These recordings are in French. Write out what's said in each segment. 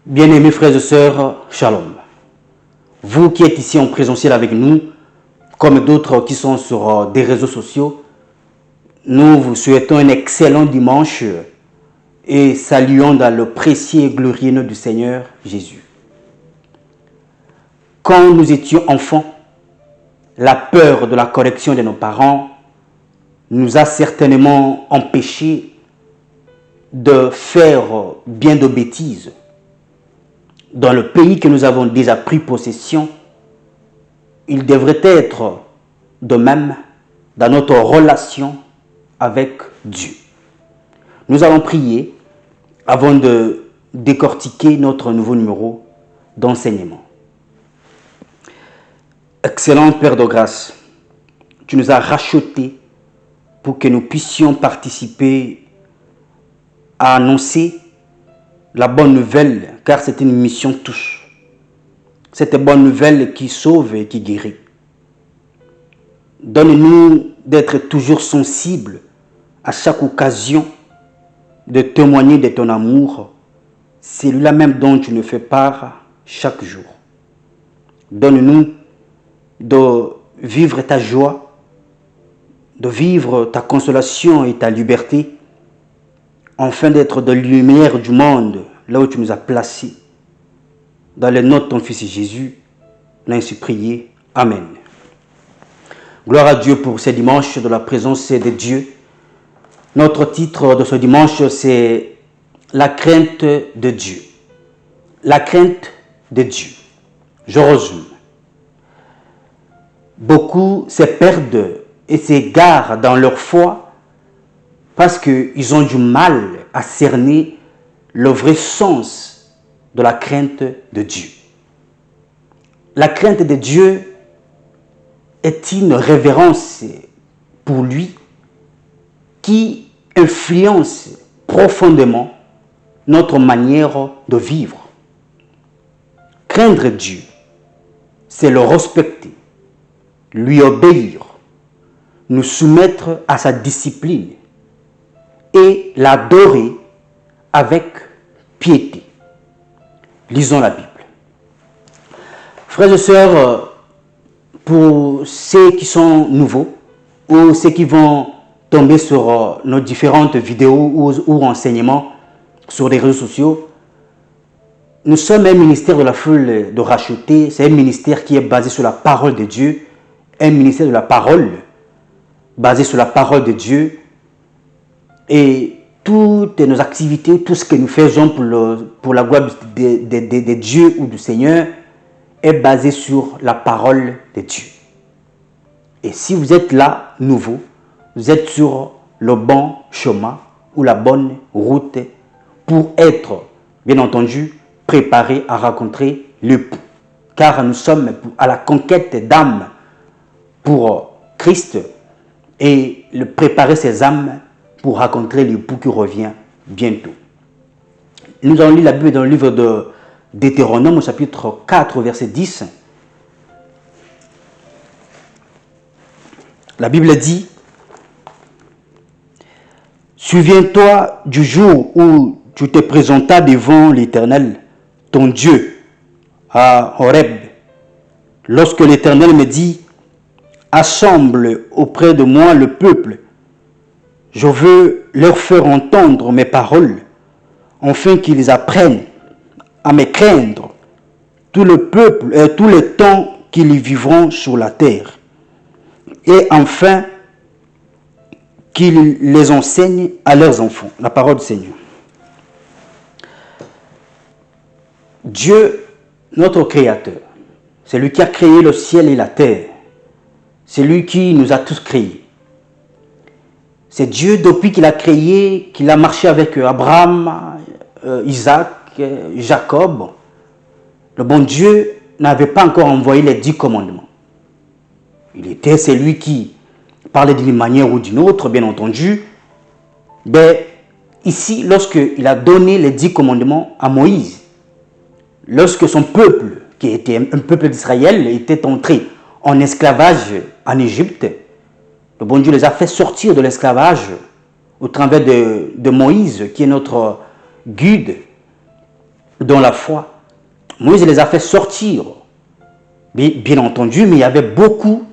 Bien-aimés frères et sœurs, shalom. Vous qui êtes ici en présentiel avec nous, comme d'autres qui sont sur des réseaux sociaux, nous vous souhaitons un excellent dimanche et saluons dans le précieux et glorieux nom du Seigneur Jésus. Quand nous étions enfants, la peur de la correction de nos parents nous a certainement empêchés de faire bien de bêtises. Dans le pays que nous avons déjà pris possession, il devrait être de même dans notre relation avec Dieu. Nous allons prier avant de décortiquer notre nouveau numéro d'enseignement. Excellent Père de grâce, tu nous as rachetés pour que nous puissions participer à annoncer la bonne nouvelle, car c'est une mission touche. Cette bonne nouvelle qui sauve et qui guérit. Donne-nous d'être toujours sensibles à chaque occasion de témoigner de ton amour, celui-là même dont tu nous fais part chaque jour. Donne-nous de vivre ta joie, de vivre ta consolation et ta liberté, afin d'être de lumière du monde, là où tu nous as placés. Dans le nom de ton Fils Jésus, nous ainsi prié. Amen. Gloire à Dieu pour ce dimanche de la présence de Dieu. Notre titre de ce dimanche, c'est la crainte de Dieu. La crainte de Dieu. Je résume. Beaucoup se perdent et s'égarent dans leur foi parce qu'ils ont du mal à cerner le vrai sens de la crainte de Dieu. La crainte de Dieu est une révérence pour lui qui influence profondément notre manière de vivre. Craindre Dieu, c'est le respecter, lui obéir, nous soumettre à sa discipline et l'adorer avec piété. Lisons la Bible. Frères et sœurs, pour ceux qui sont nouveaux ou ceux qui vont tomber sur nos différentes vidéos ou renseignements sur les réseaux sociaux, nous sommes un ministère de la foule de racheter. C'est un ministère qui est basé sur la parole de Dieu, un ministère de la parole basé sur la parole de Dieu. Et toutes nos activités, tout ce que nous faisons pour la gloire de Dieu ou du Seigneur est basé sur la parole de Dieu. Et si vous êtes là, nouveau, vous êtes sur le bon chemin ou la bonne route pour être, bien entendu, préparé à rencontrer l'époux. Car nous sommes à la conquête d'âmes pour Christ et préparer ces âmes pour rencontrer l'époux qui revient bientôt. Nous allons lire la Bible dans le livre de Deutéronome au chapitre 4, verset 10. La Bible dit: « Souviens-toi du jour où tu te présentas devant l'Éternel, ton Dieu, à Horeb, lorsque l'Éternel me dit: assemble auprès de moi le peuple. Je veux leur faire entendre mes paroles, afin qu'ils apprennent à me craindre tout le peuple et tout le temps qu'ils vivront sur la terre, et enfin qu'ils les enseignent à leurs enfants. » La parole du Seigneur. Dieu, notre Créateur, c'est lui qui a créé le ciel et la terre. C'est lui qui nous a tous créés. C'est Dieu, depuis qu'il a créé, qu'il a marché avec Abraham, Isaac, Jacob. Le bon Dieu n'avait pas encore envoyé les 10 commandements. C'est celui qui parlait d'une manière ou d'une autre, bien entendu. Mais ici, lorsqu'il a donné les 10 commandements à Moïse, lorsque son peuple, qui était un peuple d'Israël, était entré en esclavage en Égypte, Le bon Dieu les a fait sortir de l'esclavage au travers de Moïse, qui est notre guide dans la foi. Moïse les a fait sortir, bien entendu, mais il y avait beaucoup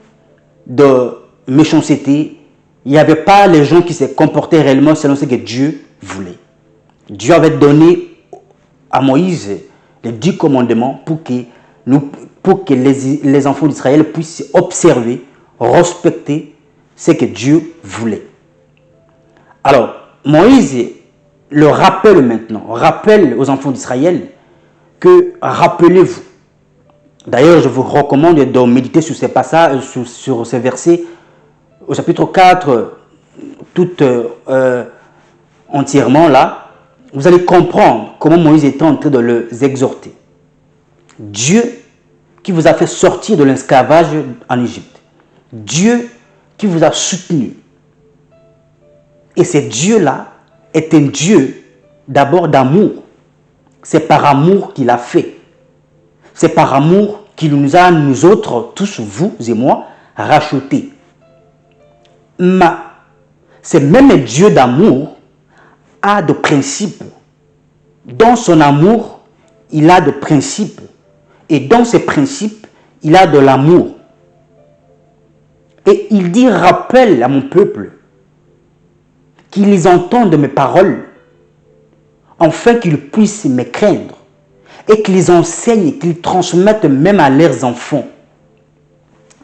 de méchanceté. Il n'y avait pas les gens qui se comportaient réellement selon ce que Dieu voulait. Dieu avait donné à Moïse les 10 commandements pour que les enfants d'Israël puissent observer, respecter ce que Dieu voulait. Alors, Moïse le rappelle maintenant, rappelle aux enfants d'Israël que, rappelez-vous, d'ailleurs je vous recommande de méditer sur ces passages, sur ces versets, au chapitre 4, tout entièrement là, vous allez comprendre comment Moïse était en train de les exhorter. Dieu qui vous a fait sortir de l'esclavage en Égypte. Dieu qui vous a soutenu. Et ce Dieu-là est un Dieu d'abord d'amour. C'est par amour qu'il a fait. C'est par amour qu'il nous a, nous autres, tous vous et moi, rachetés. Mais ce même Dieu d'amour a de principes. Dans son amour, il a de principes. Et dans ces principes, il a de l'amour. Et il dit, rappelle à mon peuple qu'ils entendent mes paroles, afin qu'ils puissent me craindre, et qu'ils enseignent, qu'ils transmettent même à leurs enfants.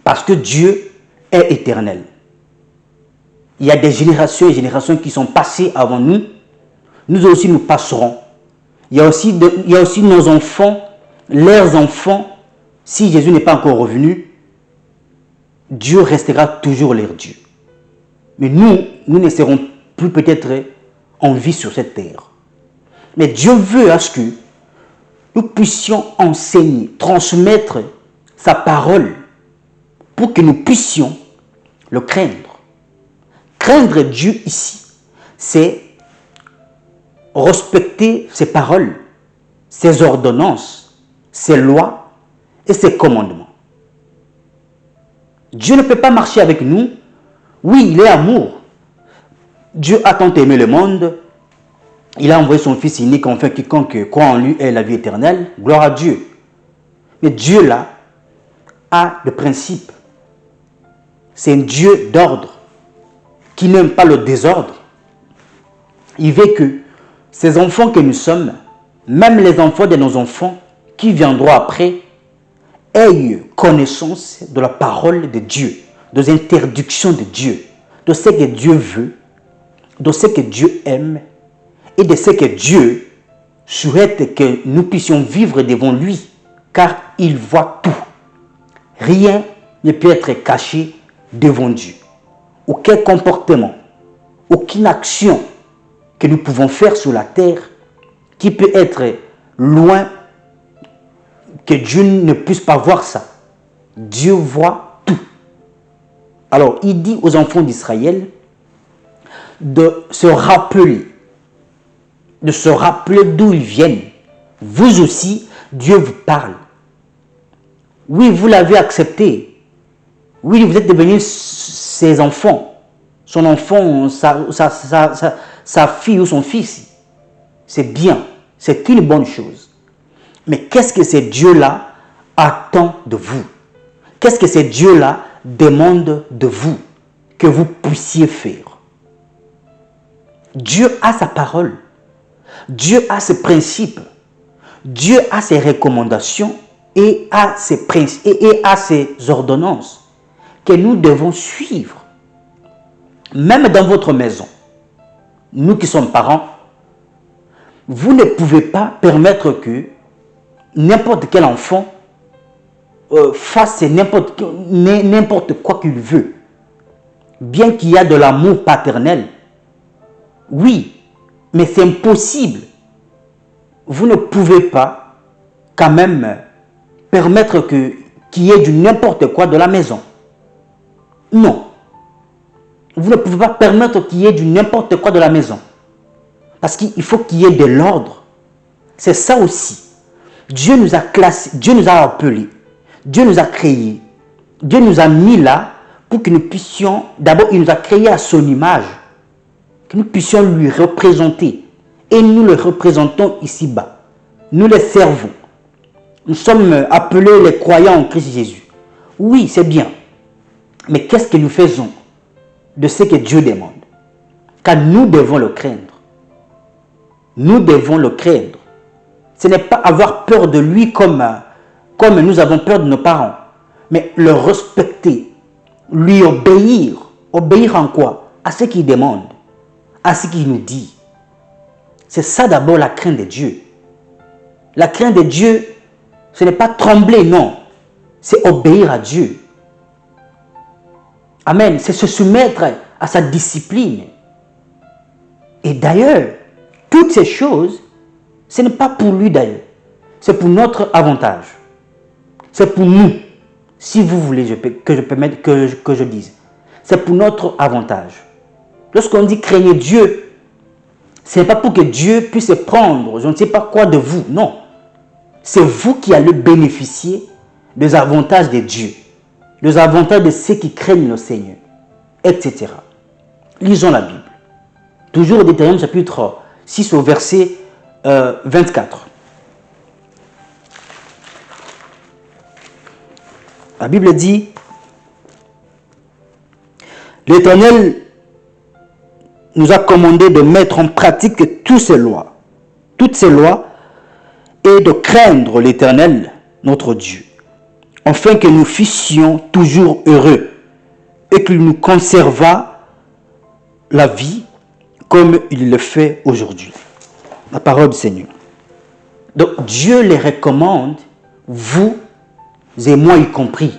Parce que Dieu est éternel. Il y a des générations et générations qui sont passées avant nous. Nous aussi, nous passerons. Il y a aussi nos enfants, leurs enfants. Si Jésus n'est pas encore revenu, Dieu restera toujours leur Dieu. Mais nous ne serons plus peut-être en vie sur cette terre. Mais Dieu veut à ce que nous puissions enseigner, transmettre sa parole pour que nous puissions le craindre. Craindre Dieu ici, c'est respecter ses paroles, ses ordonnances, ses lois et ses commandements. Dieu ne peut pas marcher avec nous. Oui, il est amour. Dieu a tant aimé le monde, il a envoyé son Fils unique, enfin quiconque croit en lui ait la vie éternelle. Gloire à Dieu. Mais Dieu là a le principe. C'est un Dieu d'ordre qui n'aime pas le désordre. Il veut que ces enfants que nous sommes, même les enfants de nos enfants qui viendront après, aient connaissance de la parole de Dieu, des interdictions de Dieu, de ce que Dieu veut, de ce que Dieu aime et de ce que Dieu souhaite que nous puissions vivre devant lui, car il voit tout. Rien ne peut être caché devant Dieu. Aucun comportement, aucune action que nous pouvons faire sur la terre qui peut être loin, que Dieu ne puisse pas voir ça. Dieu voit tout. Alors, il dit aux enfants d'Israël de se rappeler d'où ils viennent. Vous aussi, Dieu vous parle. Oui, vous l'avez accepté. Oui, vous êtes devenus ses enfants. Son enfant, sa fille ou son fils. C'est bien. C'est une bonne chose. Mais qu'est-ce que ce Dieu-là attend de vous? Qu'est-ce que ce Dieu-là demande de vous que vous puissiez faire? Dieu a sa parole. Dieu a ses principes. Dieu a ses recommandations et a ses principes et a ses ordonnances que nous devons suivre. Même dans votre maison, nous qui sommes parents, vous ne pouvez pas permettre que n'importe quel enfant fasse n'importe quoi qu'il veut. Bien qu'il y a de l'amour paternel, oui, mais c'est impossible. Vous ne pouvez pas quand même permettre qu'il y ait du n'importe quoi de la maison. Non. Vous ne pouvez pas permettre qu'il y ait du n'importe quoi de la maison. Parce qu'il faut qu'il y ait de l'ordre. C'est ça aussi. Dieu nous a classés, Dieu nous a appelés, Dieu nous a créés, Dieu nous a mis là pour que nous puissions, d'abord il nous a créés à son image, que nous puissions lui représenter. Et nous le représentons ici-bas. Nous le servons. Nous sommes appelés les croyants en Christ Jésus. Oui, c'est bien. Mais qu'est-ce que nous faisons de ce que Dieu demande? Car nous devons le craindre. Nous devons le craindre. Ce n'est pas avoir peur de lui comme nous avons peur de nos parents, mais le respecter, lui obéir. Obéir en quoi? À ce qu'il demande, à ce qu'il nous dit. C'est ça d'abord la crainte de Dieu. La crainte de Dieu, ce n'est pas trembler, non. C'est obéir à Dieu. Amen. C'est se soumettre à sa discipline. Et d'ailleurs, toutes ces choses, ce n'est pas pour lui d'ailleurs. C'est pour notre avantage. C'est pour nous. Si vous voulez que je dise. C'est pour notre avantage. Lorsqu'on dit craignez Dieu, ce n'est pas pour que Dieu puisse prendre je ne sais pas quoi de vous. Non. C'est vous qui allez bénéficier des avantages de Dieu. Des avantages de ceux qui craignent le Seigneur. Etc. Lisons la Bible. Toujours au Deutéronome chapitre 6 au verset 24. La Bible dit, l'Éternel nous a commandé de mettre en pratique toutes ces lois, et de craindre l'Éternel, notre Dieu, afin que nous fussions toujours heureux et qu'il nous conserva la vie comme il le fait aujourd'hui. La parole du Seigneur. Donc Dieu les recommande, vous et moi y compris,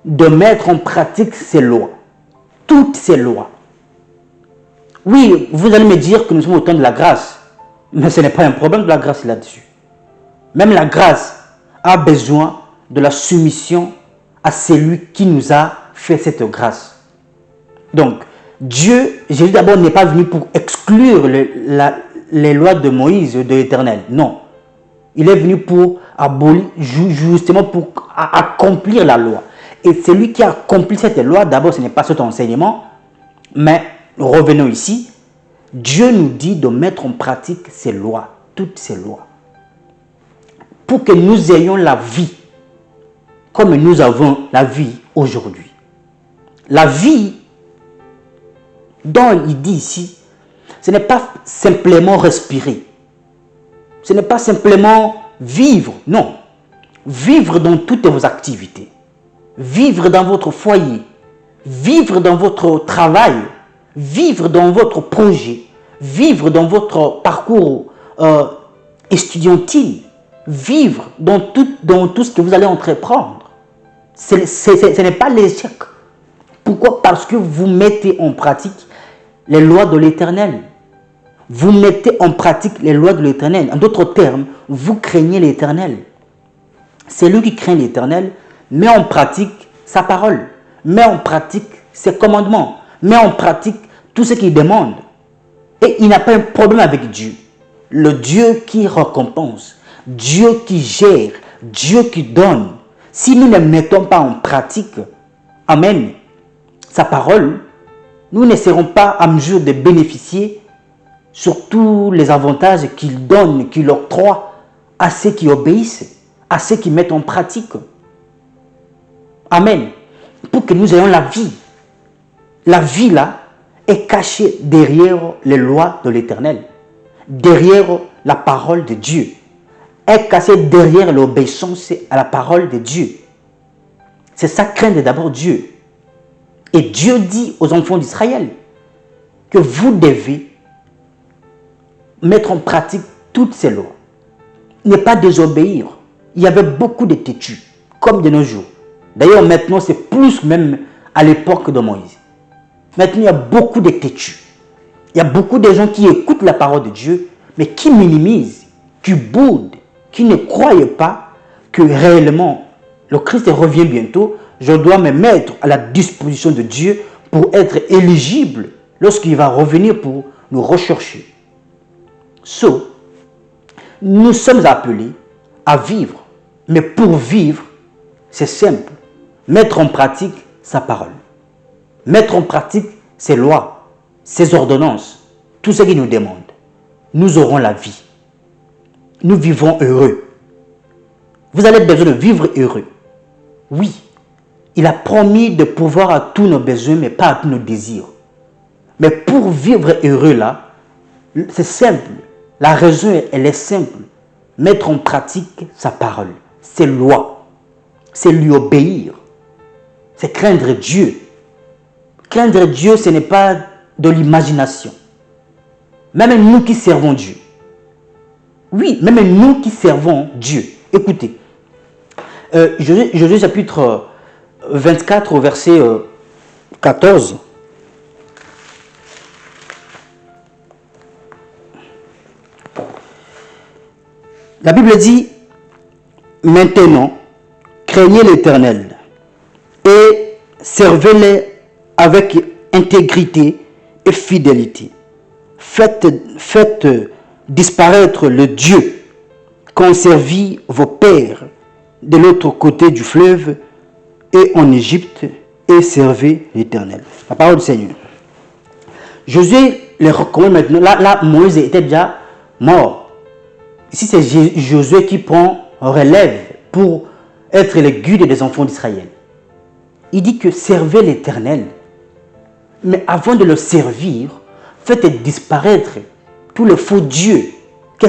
de mettre en pratique ces lois. Toutes ces lois. Oui, vous allez me dire que nous sommes au temps de la grâce. Mais ce n'est pas un problème de la grâce là-dessus. Même la grâce a besoin de la soumission à celui qui nous a fait cette grâce. Donc, Dieu, Jésus d'abord n'est pas venu pour exclure les lois de Moïse, de l'Éternel. Non. Il est venu pour abolir, justement pour accomplir la loi. Et celui qui a accompli cette loi, d'abord ce n'est pas cet enseignement, mais revenons ici. Dieu nous dit de mettre en pratique ces lois, toutes ces lois, pour que nous ayons la vie, comme nous avons la vie aujourd'hui. La vie dont il dit ici, ce n'est pas simplement respirer, ce n'est pas simplement vivre, non. Vivre dans toutes vos activités, vivre dans votre foyer, vivre dans votre travail, vivre dans votre projet, vivre dans votre parcours estudiantil, vivre dans tout ce que vous allez entreprendre. Ce n'est pas l'échec. Pourquoi? Parce que vous mettez en pratique les lois de l'Éternel. Vous mettez en pratique les lois de l'Éternel. En d'autres termes, vous craignez l'Éternel. Celui qui craint l'Éternel met en pratique sa parole, met en pratique ses commandements, met en pratique tout ce qu'il demande. Et il n'a pas un problème avec Dieu. Le Dieu qui récompense, Dieu qui gère, Dieu qui donne. Si nous ne mettons pas en pratique, amen, sa parole, nous ne serons pas à mesure de bénéficier sur tous les avantages qu'il donne, qu'il octroie à ceux qui obéissent, à ceux qui mettent en pratique. Amen. Pour que nous ayons la vie. La vie là est cachée derrière les lois de l'Éternel, derrière la parole de Dieu, est cachée derrière l'obéissance à la parole de Dieu. C'est ça, craindre d'abord Dieu. Et Dieu dit aux enfants d'Israël que vous devez mettre en pratique toutes ces lois. Ne pas désobéir. Il y avait beaucoup de têtus, comme de nos jours. D'ailleurs, maintenant, c'est plus même à l'époque de Moïse. Maintenant, il y a beaucoup de têtus. Il y a beaucoup de gens qui écoutent la parole de Dieu, mais qui minimisent, qui boudent, qui ne croient pas que réellement, le Christ revient bientôt. Je dois me mettre à la disposition de Dieu pour être éligible lorsqu'il va revenir pour nous rechercher. Nous sommes appelés à vivre. Mais pour vivre, c'est simple. Mettre en pratique sa parole. Mettre en pratique ses lois, ses ordonnances, tout ce qu'il nous demande. Nous aurons la vie. Nous vivrons heureux. Vous avez besoin de vivre heureux. Oui, il a promis de pourvoir à tous nos besoins, mais pas à tous nos désirs. Mais pour vivre heureux là, c'est simple. La raison, elle est simple. Mettre en pratique sa parole, ses lois. C'est lui obéir. C'est craindre Dieu. Craindre Dieu, ce n'est pas de l'imagination. Même nous qui servons Dieu. Oui, même nous qui servons Dieu. Écoutez, Josué chapitre 24 au verset 14. La Bible dit, maintenant, craignez l'Éternel et servez-le avec intégrité et fidélité. Faites disparaître le Dieu qu'ont servi vos pères de l'autre côté du fleuve et en Égypte et servez l'Éternel. La parole du Seigneur. Josué les recommande maintenant. Là, Moïse était déjà mort. Ici, c'est Josué qui prend relève pour être le guide des enfants d'Israël. Il dit que servez l'Éternel. Mais avant de le servir, faites disparaître tous les faux dieux que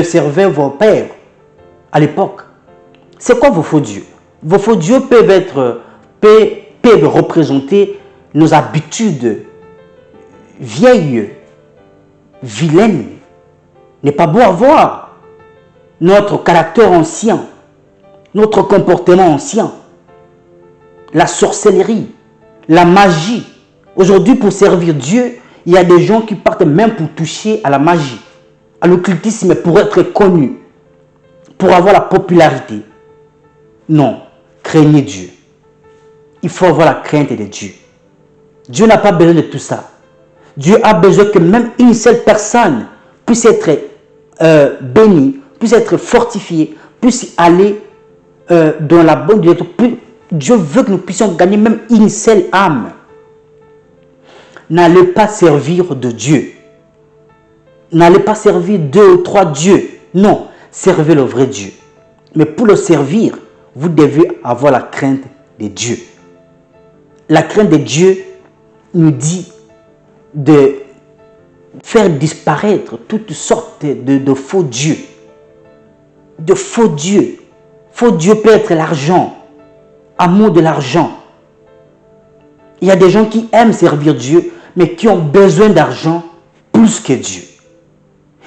servaient vos pères à l'époque. C'est quoi vos faux dieux? Vos faux dieux peuvent représenter nos habitudes vieilles, vilaines. N'est pas beau à voir. Notre caractère ancien, notre comportement ancien, la sorcellerie, la magie. Aujourd'hui, pour servir Dieu, il y a des gens qui partent même pour toucher à la magie, à l'occultisme, pour être connus, pour avoir la popularité. Non, craignez Dieu. Il faut avoir la crainte de Dieu. Dieu n'a pas besoin de tout ça. Dieu a besoin que même une seule personne puisse être bénie, puisse être fortifiée, puisse aller dans la bonne direction. Dieu veut que nous puissions gagner même une seule âme. N'allez pas servir de Dieu. N'allez pas servir 2 ou 3 dieux. Non, servez le vrai Dieu. Mais pour le servir, vous devez avoir la crainte de Dieu. La crainte de Dieu nous dit de faire disparaître toutes sortes de faux dieux. De faux dieux. Faux dieu peut être l'argent. Amour de l'argent. Il y a des gens qui aiment servir Dieu, mais qui ont besoin d'argent plus que Dieu.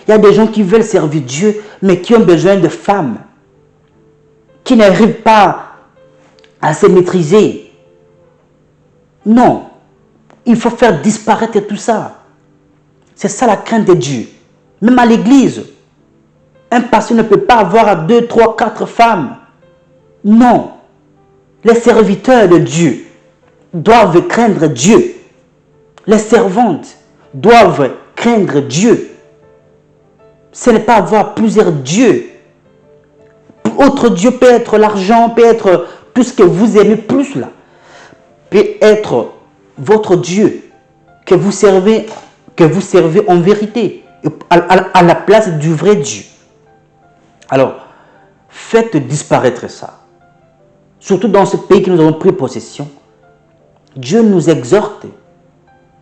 Il y a des gens qui veulent servir Dieu, mais qui ont besoin de femmes, qui n'arrivent pas à se maîtriser. Non, il faut faire disparaître tout ça. C'est ça la crainte de Dieu. Même à l'église, un pasteur ne peut pas avoir 2, 3, 4 femmes. Non, les serviteurs de Dieu doivent craindre Dieu. Les servantes doivent craindre Dieu. Ce n'est pas avoir plusieurs dieux. Autre Dieu peut être l'argent, peut être tout ce que vous aimez plus là. Peut être votre Dieu que vous servez en vérité, à la place du vrai Dieu. Alors, faites disparaître ça. Surtout dans ce pays que nous avons pris possession. Dieu nous exhorte,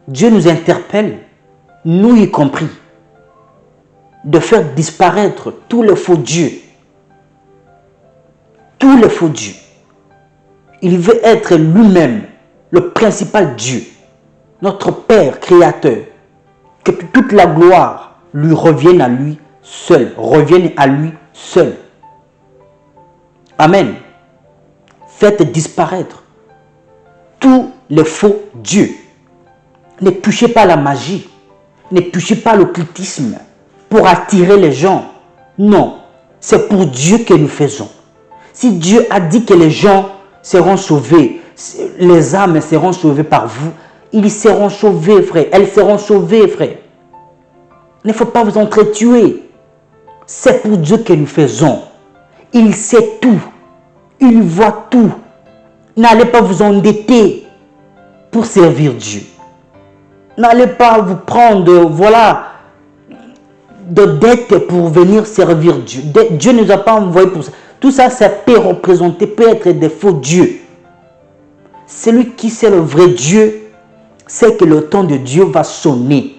Dieu nous interpelle, nous y compris, de faire disparaître tous les faux dieux. Tous les faux dieux. Il veut être lui-même le principal Dieu, notre Père créateur. Que toute la gloire lui revienne à lui seul, revienne à lui seul. Amen. Faites disparaître tous les faux dieux. Ne touchez pas à la magie. Ne touchez pas à l'occultisme pour attirer les gens. Non, c'est pour Dieu que nous faisons. Si Dieu a dit que les gens seront sauvés, les âmes seront sauvées par vous, ils seront sauvés, frère. Elles seront sauvées, frère. Il ne faut pas vous entretuer. C'est pour Dieu que nous faisons. Il sait tout. Il voit tout. N'allez pas vous endetter pour servir Dieu. N'allez pas vous prendre, voilà, de dettes pour venir servir Dieu. Dieu ne nous a pas envoyés pour ça. Tout ça, ça peut représenter, peut être des faux dieux. Celui qui sait le vrai Dieu, sait que le temps de Dieu va sonner.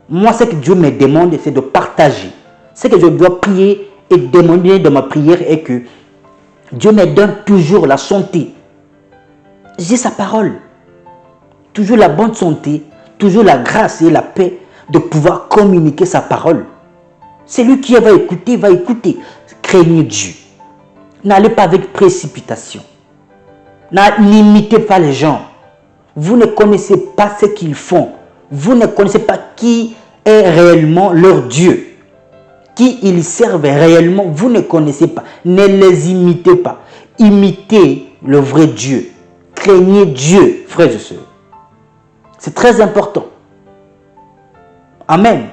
Moi, ce que Dieu me demande, c'est de partager. Ce que je dois prier et demander de ma prière est que Dieu me donne toujours la santé. J'ai sa parole. Toujours la bonne santé, toujours la grâce et la paix de pouvoir communiquer sa parole. Celui qui va écouter, va écouter. Craignez Dieu. N'allez pas avec précipitation. N'imitez pas les gens. Vous ne connaissez pas ce qu'ils font. Vous ne connaissez pas qui est réellement leur Dieu. Qui ils servent réellement, vous ne connaissez pas. Ne les imitez pas. Imitez le vrai Dieu. Craignez Dieu, frères et sœurs. C'est très important. Amen.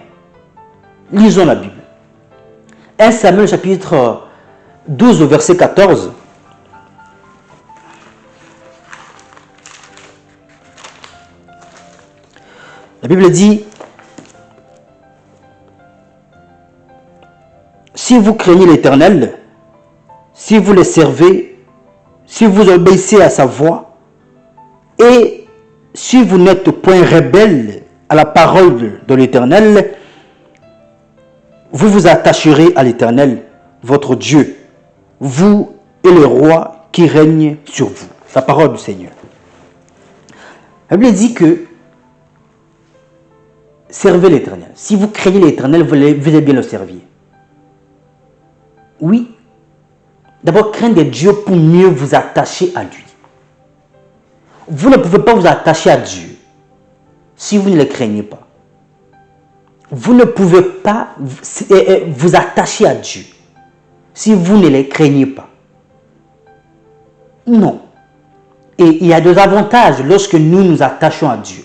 Lisons la Bible. 1 Samuel chapitre 12 verset 14. La Bible dit, si vous craignez l'Éternel, si vous le servez, si vous obéissez à sa voix, et si vous n'êtes point rebelle à la parole de l'Éternel, vous vous attacherez à l'Éternel, votre Dieu, vous et le roi qui règne sur vous. La parole du Seigneur. La Bible dit que servez l'Éternel. Si vous craignez l'Éternel, vous allez bien le servir. Oui. D'abord, craignez Dieu pour mieux vous attacher à lui. Vous ne pouvez pas vous attacher à Dieu si vous ne le craignez pas. Vous ne pouvez pas vous attacher à Dieu si vous ne le craignez pas. Non. Et il y a des avantages lorsque nous nous attachons à Dieu.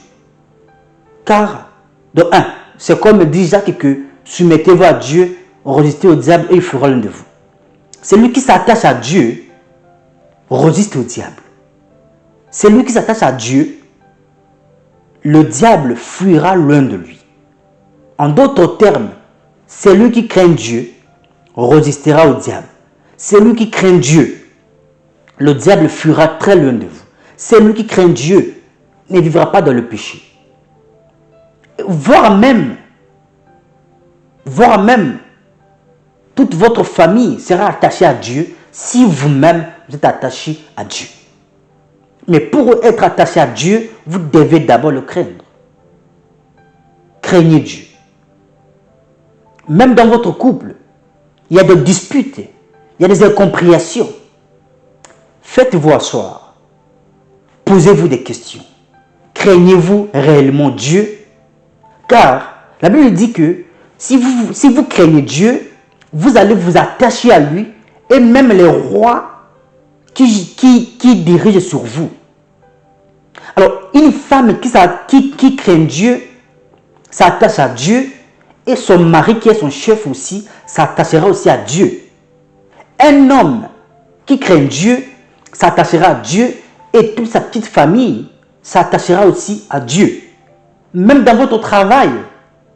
Car, de un, c'est comme dit Jacques que soumettez-vous à Dieu, résistez au diable et il fera l'un de vous. Celui qui s'attache à Dieu résiste au diable. Celui qui s'attache à Dieu, le diable fuira loin de lui. En d'autres termes, celui qui craint Dieu résistera au diable. Celui qui craint Dieu, le diable fuira très loin de vous. Celui qui craint Dieu ne vivra pas dans le péché. Voire même, toute votre famille sera attachée à Dieu si vous-même vous êtes attaché à Dieu. Mais pour être attaché à Dieu, vous devez d'abord le craindre. Craignez Dieu. Même dans votre couple, il y a des disputes, il y a des incompréhensions. Faites-vous asseoir. Posez-vous des questions. Craignez-vous réellement Dieu? Car la Bible dit que si vous craignez Dieu, vous allez vous attacher à lui et même les rois qui dirigent sur vous. Alors, une femme qui craint Dieu s'attache à Dieu et son mari qui est son chef aussi s'attachera aussi à Dieu. Un homme qui craint Dieu s'attachera à Dieu et toute sa petite famille s'attachera aussi à Dieu. Même dans votre travail,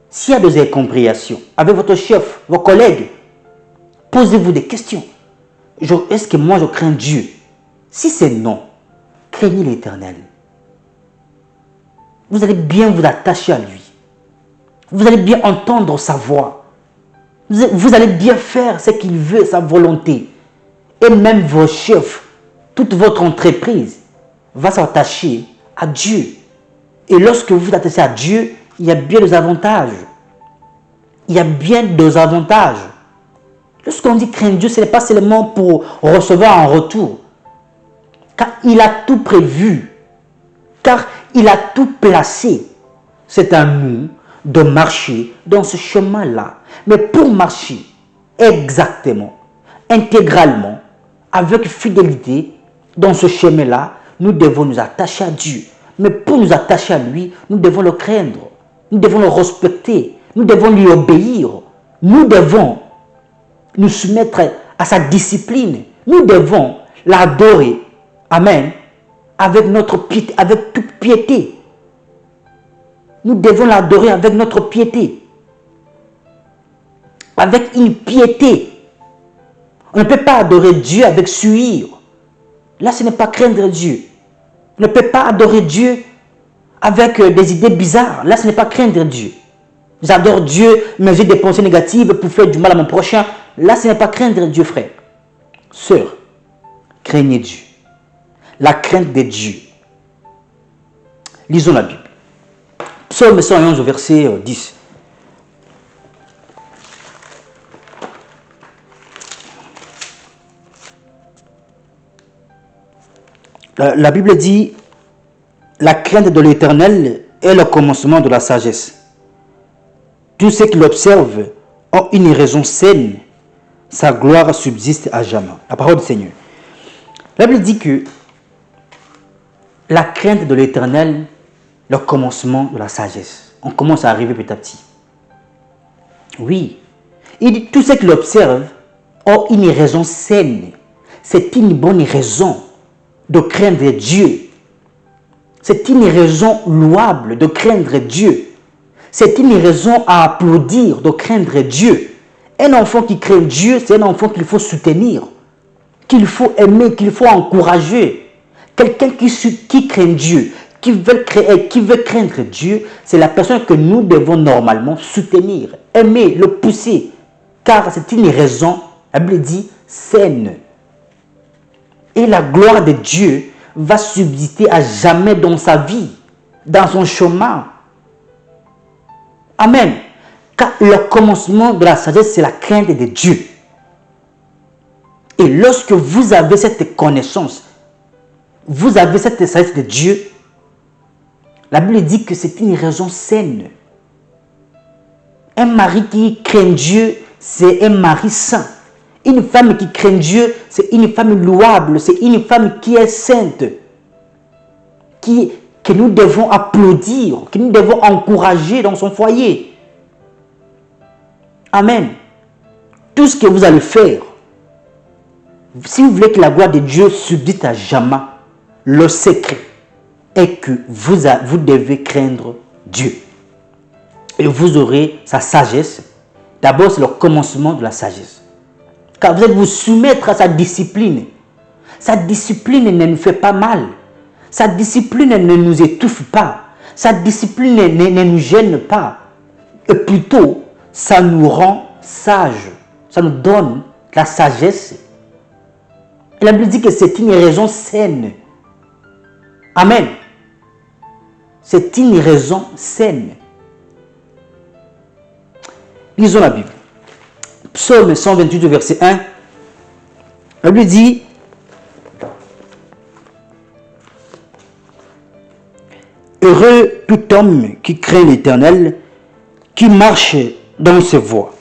s'il y a des incompréhensions avec votre chef, vos collègues, posez-vous des questions. Est-ce que moi je crains Dieu? Si c'est non, craignez l'Éternel. Vous allez bien vous attacher à lui. Vous allez bien entendre sa voix. Vous allez bien faire ce qu'il veut, sa volonté. Et même vos chefs, toute votre entreprise va s'attacher à Dieu. Et lorsque vous vous attachez à Dieu, il y a bien des avantages. Il y a bien des avantages. Lorsqu'on dit craindre Dieu, ce n'est pas seulement pour recevoir en retour. Car il a tout prévu. Car il a tout placé. C'est à nous de marcher dans ce chemin-là. Mais pour marcher exactement, intégralement, avec fidélité, dans ce chemin-là, nous devons nous attacher à Dieu. Mais pour nous attacher à lui, nous devons le craindre. Nous devons le respecter. Nous devons lui obéir. Nous devons nous soumettre à sa discipline. Nous devons l'adorer. Amen. avec notre piété, avec toute piété. Nous devons l'adorer avec notre piété. Avec une piété. On ne peut pas adorer Dieu avec suivre. Là, ce n'est pas craindre Dieu. On ne peut pas adorer Dieu avec des idées bizarres. Là, ce n'est pas craindre Dieu. J'adore Dieu, mais j'ai des pensées négatives pour faire du mal à mon prochain. Là, ce n'est pas craindre Dieu, frère. Sœur, craignez Dieu. La crainte de Dieu. Lisons la Bible. Psaume 111, verset 10. La Bible dit, la crainte de l'Éternel est le commencement de la sagesse. Tous ceux qui l'observent ont une raison saine. Sa gloire subsiste à jamais. La parole du Seigneur. La Bible dit que la crainte de l'Éternel, le commencement de la sagesse. On commence à arriver petit à petit. Oui. Il dit, tous ceux qui l'observent ont une raison saine. C'est une bonne raison de craindre Dieu. C'est une raison louable de craindre Dieu. C'est une raison à applaudir de craindre Dieu. Un enfant qui craint Dieu, c'est un enfant qu'il faut soutenir, qu'il faut aimer, qu'il faut encourager. Quelqu'un qui craint Dieu, qui veut craindre Dieu, c'est la personne que nous devons normalement soutenir, aimer, le pousser. Car c'est une raison, la Bible dit, saine. Et la gloire de Dieu va subsister à jamais dans sa vie, dans son chemin. Amen. Car le commencement de la sagesse, c'est la crainte de Dieu. Et lorsque vous avez cette connaissance, vous avez cette sagesse de Dieu, la Bible dit que c'est une raison saine. Un mari qui craint Dieu, c'est un mari saint. Une femme qui craint Dieu, c'est une femme louable, c'est une femme qui est sainte, que nous devons applaudir, que nous devons encourager dans son foyer. Amen. Tout ce que vous allez faire, si vous voulez que la gloire de Dieu subsiste à jamais, le secret est que vous devez craindre Dieu. Et vous aurez sa sagesse. D'abord, c'est le commencement de la sagesse. Car vous allez vous soumettre à sa discipline. Sa discipline ne nous fait pas mal. Sa discipline ne nous étouffe pas. Sa discipline ne nous gêne pas. Et plutôt, ça nous rend sages. Ça nous donne la sagesse. Et la Bible dit que c'est une raison saine. Amen. C'est une raison saine. Lisons la Bible. Psaume 128, verset 1. La Bible dit, heureux tout homme qui craint l'Éternel, qui marche dans ses voies.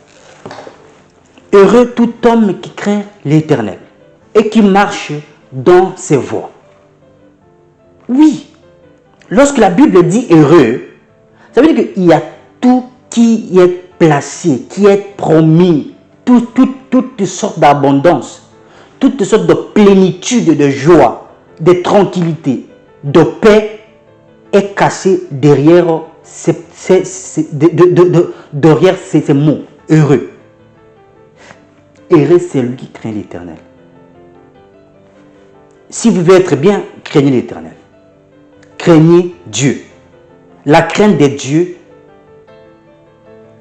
Heureux tout homme qui craint l'Éternel et qui marche dans ses voies. Oui, lorsque la Bible dit heureux, ça veut dire qu'il y a tout qui est placé, qui est promis, toutes sortes d'abondance, toutes sortes de plénitude, de joie, de tranquillité, de paix est caché derrière ces mots, heureux. Heureux, c'est lui qui craint l'Éternel. Si vous voulez être bien, craignez l'Éternel. Craignez Dieu. La crainte de Dieu,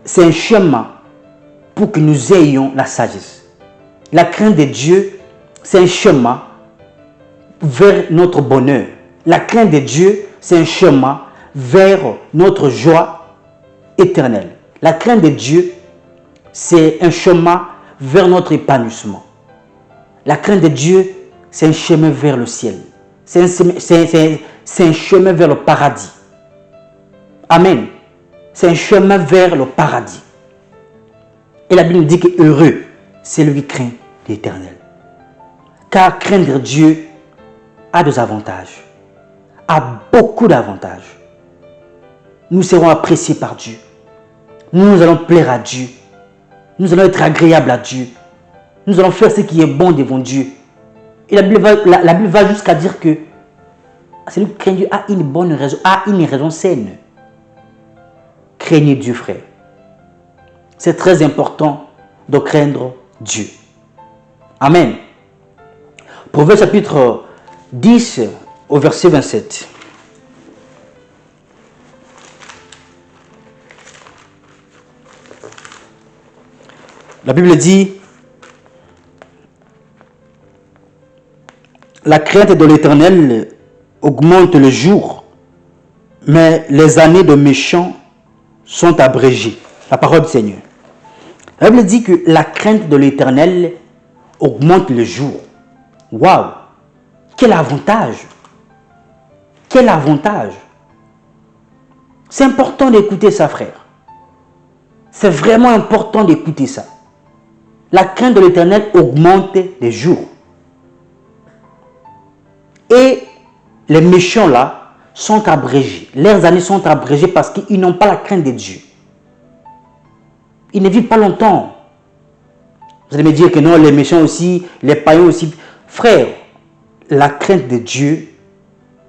c'est un chemin pour que nous ayons la sagesse. La crainte de Dieu, c'est un chemin vers notre bonheur. La crainte de Dieu, c'est un chemin vers notre joie éternelle. La crainte de Dieu, c'est un chemin vers notre épanouissement. La crainte de Dieu, c'est un chemin vers le ciel. C'est un chemin vers le paradis. Amen. C'est un chemin vers le paradis. Et la Bible dit que heureux, c'est lui qui craint l'Éternel. Car craindre Dieu a des avantages. A beaucoup d'avantages. Nous serons appréciés par Dieu. Nous allons plaire à Dieu. Nous allons être agréables à Dieu. Nous allons faire ce qui est bon devant Dieu. Et la Bible va jusqu'à dire que Celui qui craint Dieu a une bonne raison, a une raison saine. Craignez Dieu, frère. C'est très important de craindre Dieu. Amen. Proverbe chapitre 10 au verset 27. La Bible dit, la crainte de l'Éternel augmente le jour, mais les années de méchants sont abrégées. La parole du Seigneur. La Bible dit que la crainte de l'Éternel augmente le jour. Waouh! Quel avantage! Quel avantage! C'est important d'écouter ça, frère. C'est vraiment important d'écouter ça. La crainte de l'Éternel augmente les jours. Et les méchants là sont abrégés. Leurs années sont abrégées parce qu'ils n'ont pas la crainte de Dieu. Ils ne vivent pas longtemps. Vous allez me dire que non, les méchants aussi, les païens aussi. Frère, la crainte de Dieu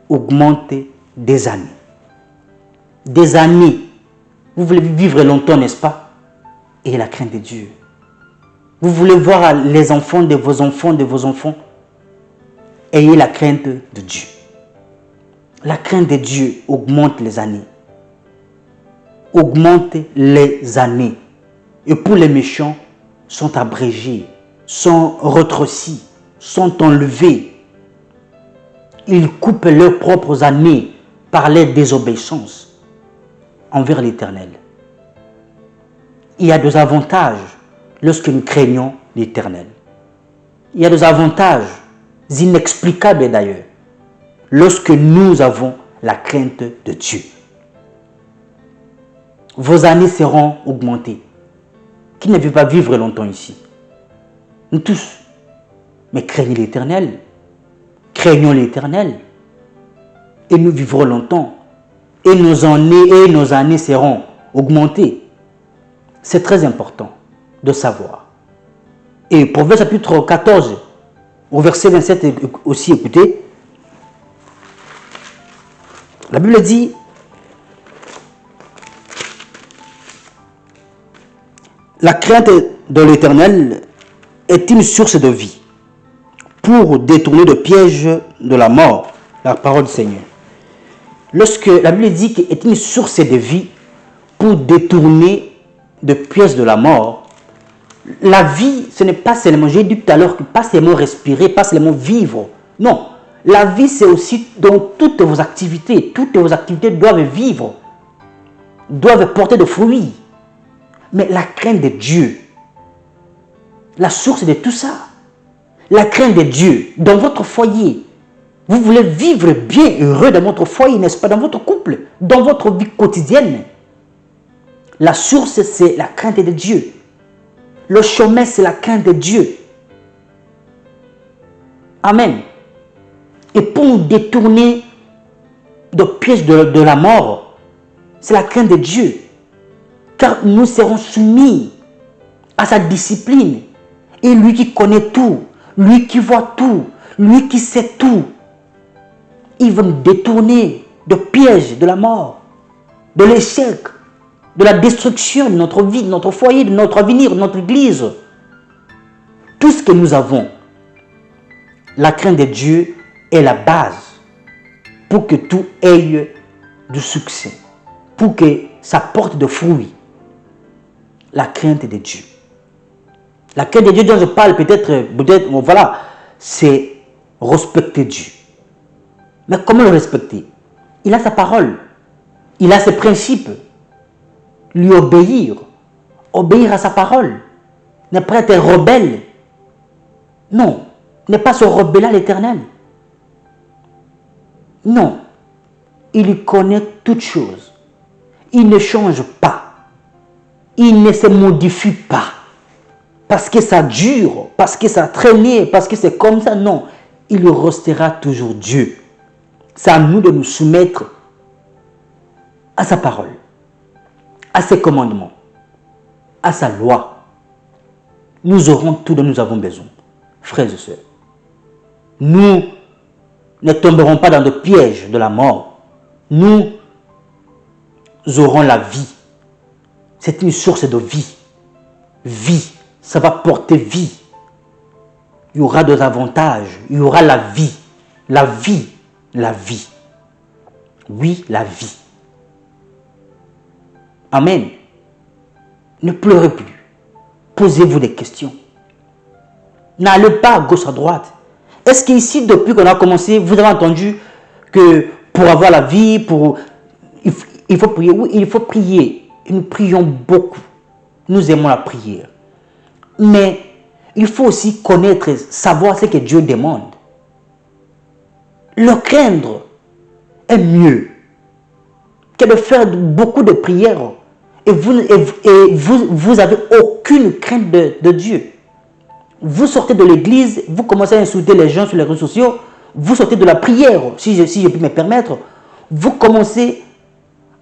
augmente des années. Des années. Vous voulez vivre longtemps, n'est-ce pas? Et la crainte de Dieu. Vous voulez voir les enfants de vos enfants, ayez la crainte de Dieu. La crainte de Dieu augmente les années. Augmente les années. Et pour les méchants, sont abrégés, sont rétrécis, sont enlevés. Ils coupent leurs propres années par leur désobéissance envers l'Éternel. Il y a des avantages lorsque nous craignons l'Éternel. Il y a des avantages inexplicables d'ailleurs lorsque nous avons la crainte de Dieu. Vos années seront augmentées. Qui ne veut pas vivre longtemps ici? Nous tous. Mais craignez l'Éternel. Craignons l'Éternel. Et nous vivrons longtemps. Et nos années seront augmentées. C'est très important de savoir. Et Proverbe chapitre 14, au verset 27 aussi, écoutez. La Bible dit, la crainte de l'Éternel est une source de vie pour détourner le piège de la mort. La parole du Seigneur. Lorsque la Bible dit qu'elle est une source de vie pour détourner le piège de la mort, la vie, ce n'est pas seulement, j'ai dit tout à l'heure, pas seulement respirer, pas seulement vivre. Non, la vie c'est aussi dans toutes vos activités. Toutes vos activités doivent vivre, doivent porter de fruits. Mais la crainte de Dieu, la source de tout ça, la crainte de Dieu dans votre foyer. Vous voulez vivre bien, heureux dans votre foyer, n'est-ce pas, dans votre couple, dans votre vie quotidienne. La source, c'est la crainte de Dieu. Le chemin, c'est la crainte de Dieu. Amen. Et pour nous détourner du piège de la mort, c'est la crainte de Dieu. Car nous serons soumis à sa discipline. Et lui qui connaît tout, lui qui voit tout, lui qui sait tout, il va nous détourner du piège de la mort, de l'échec, de la destruction de notre vie, de notre foyer, de notre avenir, de notre église. Tout ce que nous avons, la crainte de Dieu est la base pour que tout ait du succès, pour que ça porte de fruits. La crainte de Dieu. La crainte de Dieu dont je parle peut-être, voilà, c'est respecter Dieu. Mais comment le respecter? Il a sa parole, il a ses principes. Lui obéir, obéir à sa parole, ne pas être rebelle. Non, ne pas se rebeller à l'Éternel. Non, il connaît toutes choses. Il ne change pas. Il ne se modifie pas. Parce que ça dure, parce que ça traîne, parce que c'est comme ça. Non, il restera toujours Dieu. C'est à nous de nous soumettre à sa parole, à ses commandements, à sa loi. Nous aurons tout dont nous avons besoin. Frères et sœurs, nous ne tomberons pas dans le piège de la mort. Nous aurons la vie. C'est une source de vie. Vie, ça va porter vie. Il y aura des avantages, il y aura la vie. La vie, la vie. Oui, la vie. Amen. Ne pleurez plus. Posez-vous des questions. N'allez pas à gauche, à droite. Est-ce qu'ici, depuis qu'on a commencé, vous avez entendu que pour avoir la vie, il faut prier? Oui, il faut prier. Nous prions beaucoup. Nous aimons la prière. Mais il faut aussi connaître, savoir ce que Dieu demande. Le craindre est mieux que de faire beaucoup de prières et vous n'avez aucune crainte de Dieu. Vous sortez de l'église, vous commencez à insulter les gens sur les réseaux sociaux, vous sortez de la prière, si je puis me permettre, vous commencez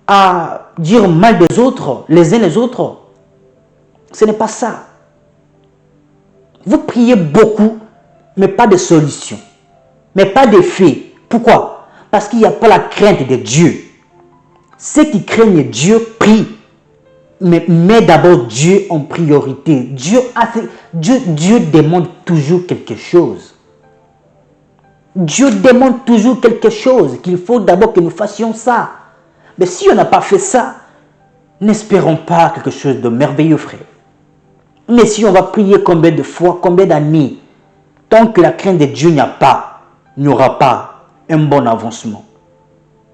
à dire mal des autres, les uns les autres. Ce n'est pas ça. Vous priez beaucoup, mais pas de solution, mais pas d'effet. Pourquoi? Parce qu'il n'y a pas la crainte de Dieu. Ceux qui craignent Dieu prient, mais d'abord Dieu en priorité. Dieu demande toujours quelque chose. Dieu demande toujours quelque chose, qu'il faut d'abord que nous fassions ça. Mais si on n'a pas fait ça, n'espérons pas quelque chose de merveilleux, frère. Mais si on va prier combien de fois, combien d'années, tant que la crainte de Dieu n'y a pas, il n'y aura pas un bon avancement.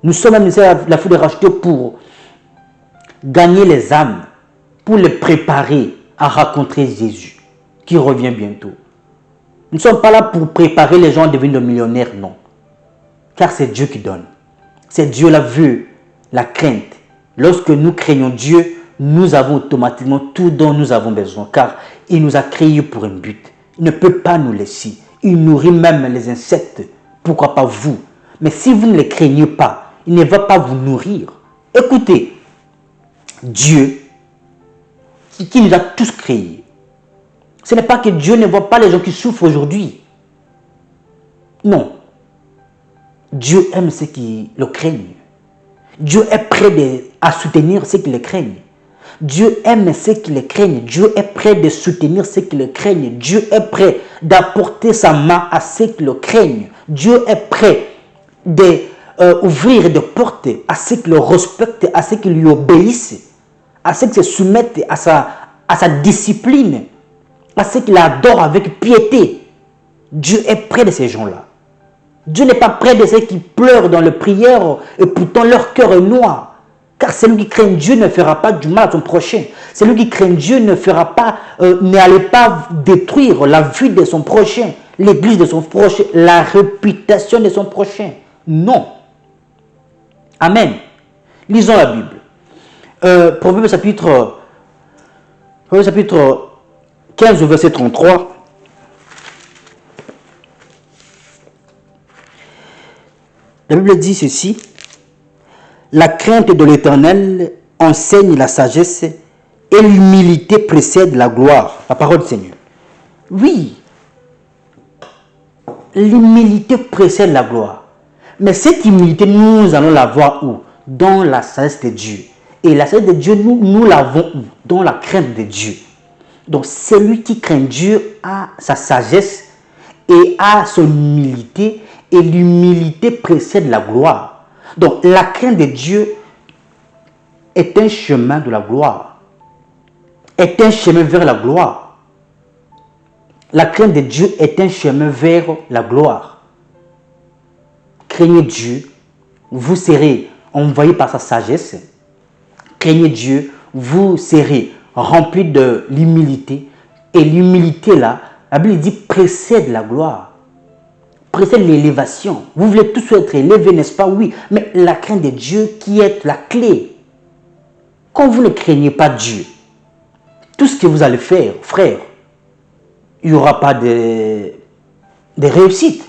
Nous sommes même la foule rachetée pour gagner les âmes, pour les préparer à rencontrer Jésus, qui revient bientôt. Nous ne sommes pas là pour préparer les gens à devenir des millionnaires, non. Car c'est Dieu qui donne. C'est Dieu la vue, la crainte. Lorsque nous craignons Dieu, nous avons automatiquement tout dont nous avons besoin. Car il nous a créés pour un but. Il ne peut pas nous laisser. Il nourrit même les insectes. Pourquoi pas vous? Mais si vous ne les craignez pas, il ne va pas vous nourrir. Écoutez, Dieu, qui nous a tous créés, ce n'est pas que Dieu ne voit pas les gens qui souffrent aujourd'hui. Non. Dieu aime ceux qui le craignent. Dieu est prêt à soutenir ceux qui le craignent. Dieu aime ceux qui le craignent. Dieu est prêt de soutenir ceux qui le craignent. Dieu est prêt d'apporter sa main à ceux qui le craignent. Dieu est prêt d'ouvrir des portes à ceux qui le respectent, à ceux qui lui obéissent, à ceux qui se soumettent à sa discipline, à ceux qui l'adorent avec piété. Dieu est près de ces gens-là. Dieu n'est pas près de ceux qui pleurent dans la prière et pourtant leur cœur est noir. Car celui qui craint Dieu ne fera pas du mal à son prochain. Celui qui craint Dieu n'allait pas détruire la vie de son prochain, l'église de son prochain, la réputation de son prochain. Non. Amen. Lisons la Bible. Proverbe chapitre 15 au verset 33. La Bible dit ceci: la crainte de l'Éternel enseigne la sagesse et l'humilité précède la gloire. La parole du Seigneur. Oui, l'humilité précède la gloire. Mais cette humilité, nous allons la voir où? Dans la sagesse de Dieu. Et la sagesse de Dieu, nous l'avons où? Dans la crainte de Dieu. Donc, celui qui craint Dieu a sa sagesse et a son humilité. Et l'humilité précède la gloire. Donc, la crainte de Dieu est un chemin de la gloire. Est un chemin vers la gloire. La crainte de Dieu est un chemin vers la gloire. Craignez Dieu, vous serez envoyé par sa sagesse. Craignez Dieu, vous serez rempli de l'humilité. Et l'humilité là, la Bible dit précède la gloire. Précède l'élévation. Vous voulez tous être élevés, n'est-ce pas? Oui. Mais la crainte de Dieu qui est la clé. Quand vous ne craignez pas Dieu, tout ce que vous allez faire, frère, il n'y aura pas de réussite.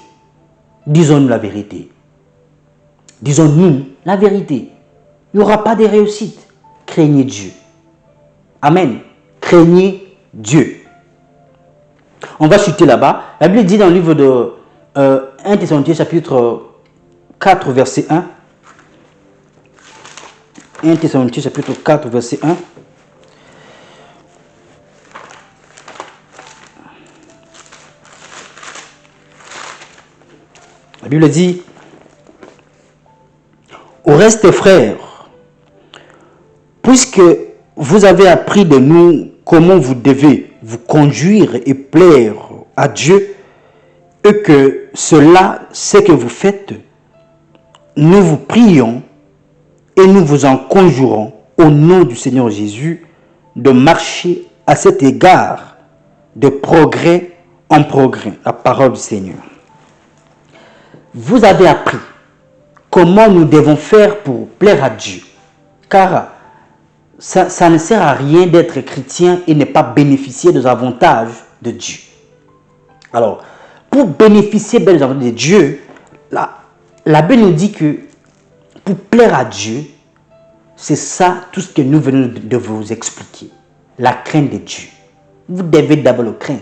Disons-nous la vérité. Disons-nous la vérité. Il n'y aura pas de réussite. Craignez Dieu. Amen. Craignez Dieu. On va chuter là-bas. La Bible dit dans le livre de 1 Thessaloniciens chapitre 4, verset 1. 1 Thessaloniciens chapitre 4, verset 1. La Bible dit, au reste, frères, puisque vous avez appris de nous comment vous devez vous conduire et plaire à Dieu, et que cela, c'est que vous faites, nous vous prions et nous vous en conjurons au nom du Seigneur Jésus de marcher à cet égard de progrès en progrès. La parole du Seigneur. Vous avez appris comment nous devons faire pour plaire à Dieu. Car ça ne sert à rien d'être chrétien et ne pas bénéficier des avantages de Dieu. Alors, pour bénéficier des avantages de Dieu, la Bible nous dit que pour plaire à Dieu, c'est ça tout ce que nous venons de vous expliquer. La crainte de Dieu. Vous devez d'abord le craindre.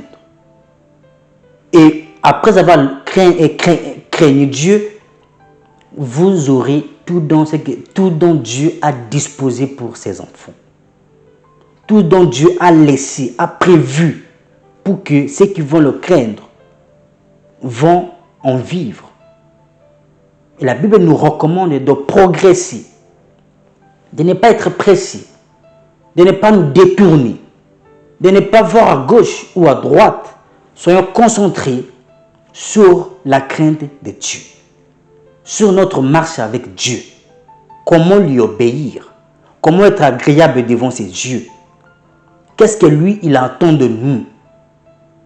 Et après avoir craigné Dieu, vous aurez tout dont Dieu a disposé pour ses enfants. Tout dont Dieu a laissé, a prévu pour que ceux qui vont le craindre vont en vivre. Et la Bible nous recommande de progresser, de ne pas être pressé, de ne pas nous détourner, de ne pas voir à gauche ou à droite. Soyons concentrés sur la crainte de Dieu, sur notre marche avec Dieu, comment lui obéir, comment être agréable devant ses yeux. Qu'est-ce que lui, il attend de nous?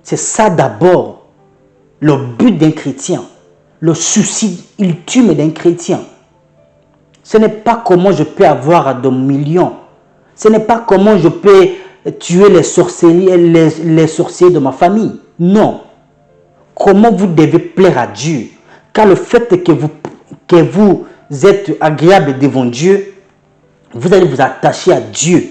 C'est ça d'abord, le but d'un chrétien, le souci ultime d'un chrétien. Ce n'est pas comment je peux avoir des millions. Ce n'est pas comment je peux tuer les sorciers de ma famille. Non. Comment vous devez plaire à Dieu. Car le fait que vous êtes agréable devant Dieu, vous allez vous attacher à Dieu.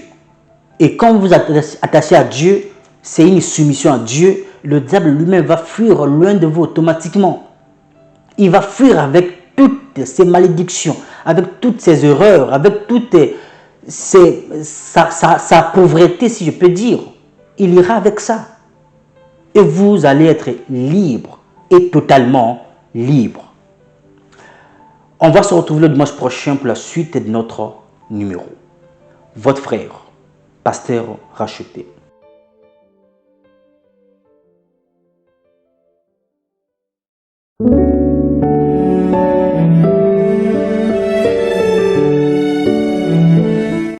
Et quand vous vous attachez à Dieu, c'est une soumission à Dieu. Le diable lui-même va fuir loin de vous automatiquement. Il va fuir avec toutes ses malédictions, avec toutes ses erreurs, avec toute sa pauvreté, si je peux dire. Il ira avec ça. Et vous allez être libre et totalement libre. On va se retrouver le dimanche prochain pour la suite de notre numéro. Votre frère, Pasteur Racheté.